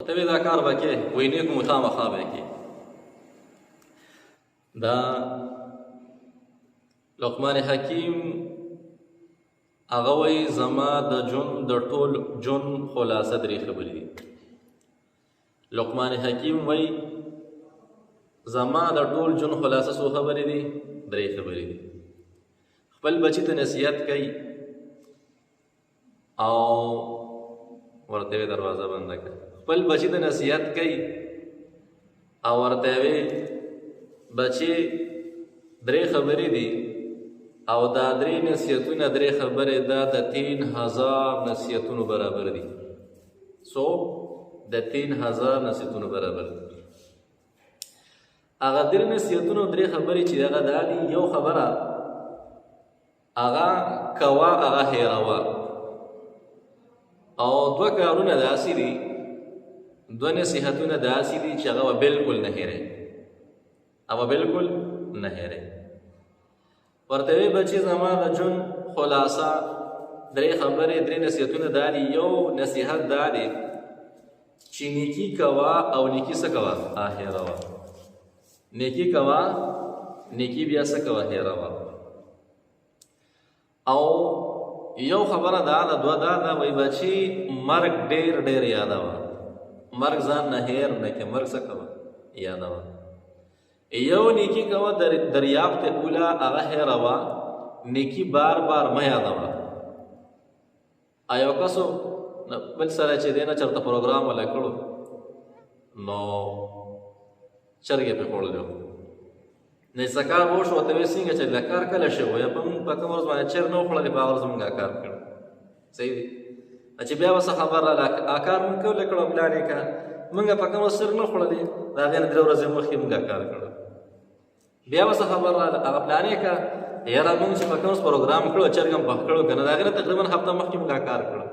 ته دا کار به کې وایي نیکو خامخا به کې. دا لقمان حکیم هغه وایي زما د ژوند د ټول ژوند خلاصه درې خبرې دي. لقمان حکیم وایي زما د ټول ژوند خلاصه څو خبرې دي؟ درې خبرې دي. خپل بچي ته نصیحت کوي او ورته دروازه بنده کوي. خپل بچي ته نصیحت کوي او ورته وی بچي درې خبرې دي او دا درې نصیحتونه درې خبرې دا د 3000 نصیحتونو برابر دي. سو د 3000 نصیحتونو برابر دي. هغه درې نصیحتونو درې خبرې چې هغه دا دي، یو خبره هغه کوه هغه هېروه، او دوه کارونه داسې دي، دوه نصیحتونه داسې دي چې هغه به بلکل نه هېرئ، هغه بلکل نه هېرئ. ورته وی بچي زما د ژوند خلاصه درې خبرې درې نصیحتونه دا دي. یو نصیحت دا دی چې نیکي کوه او نیکي څه کوه؟ هېروه. نیکي کوه، نیکي بیا څه کوه؟ هېروه. او یو خبره دا ده، دوه دا ده، وایي بچي مرګ ډېر ډېر یادوه. مرګ ځان نه هېر نه کړې، مرګ څه کوه؟ یادوه. یو نیکي کوه دریافت اوله هغه هېروه، نیکي بار بار مه یادوه. یو کسو بل سره چې دی نه چېرته پروګرام ولا کړو نو چرګې پرې خوړلو، نه څه کار وشو ورته ویې څنګه چې دا کار کله شوی یا په کوم ورځ باندې چرګ نه وخوړلې په هغه ورځ مونږ کار کړو. صحیح دی. چې بیا به څه خبر راله کار مونږ کولی کړو پلان یې که مونږ په کوم ورځ چرګ نه خوړلې د هغې نه 3 ورځې مخکې مونږ کار کړو. بیا به څه خبر راله هغه پلان یې که یاره مونږ چې په کوم ورځ پروګرام کړو چرګ هم پخ کړو که نه د هغې نه تقریبا هفته مخکې مونږ کار کړو.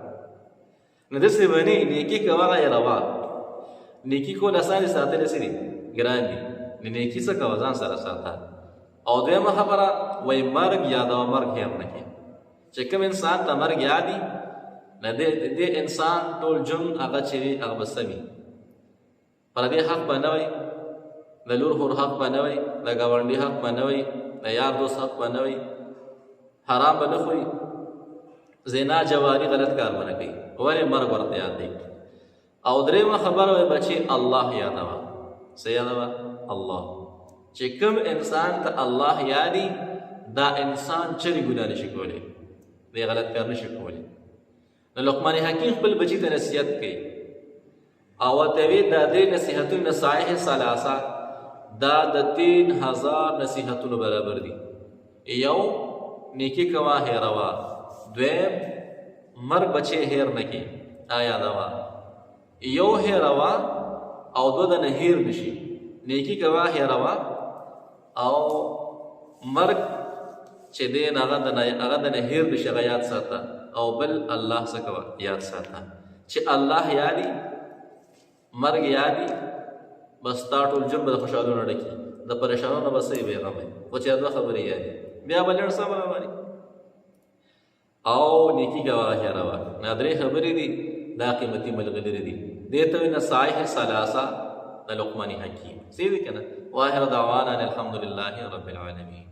نو داسې به نه نیکي کوه هغه هېروه. نیکي کول اسان دي، ساتل څه دي؟ ګران دي. نیکي څه کوه؟ ځان سره ساته. او دویمه خبره وایي مرګ یادوه، مرګ هېر نه کړې. چې کوم انسان ته مرګ یاد وي نه دې انسان ټول ژوند هغه چې وي هغه به څه وي؟ پردی حق به نه وي، د لور خور حق به نه وي، د ګاونډي حق به نه وي، د یار دوست حق به نه وي، حرام به نه خوري، زنا جواري غلط کار به نه کوي. ولې؟ مرګ ورته یاد دی. او درېیمه خبره وایي بچي الله یادوه. څه یادوه؟ الله. چې کوم انسان ته الله یادي دا انسان چرې ګناه نشي کولی، دی غلط کار نشي کولی. نو لقمان حکیم خپل بچي ته نصیحت کوي او ورته وایي دا درې نصیحتونه نصایح ثلاثه دا د 3000 نصیحتونو برابر دي. یو نیکي کوه هېروه، دویم مرګ بچی هېر نه کړي یادوه، یو هېروه او دوه د نه هېر نه شي. نیکي کوه هېروه او مرګ چې دی هغه د نه هېر نه شي هغه یاد ساته، او بل الله څه کوه؟ یاد ساته. چې الله یادي مرګ یادي بس تا ټول ژوند به د خوشحالونو ډکي، د پریشانونو به څه وي بېغمه وي. خو چې دوه خبرې یادي بیا به لږ صبر باندې او نیکي کوه هېروه. دا درې خبرې دي، دا قیمتي ملګري دي. دې ته وایي نصایح ثلاثه د لقمان حکیم. صحیح دی که نه؟ واخر دعوانا الحمد لله رب العالمین.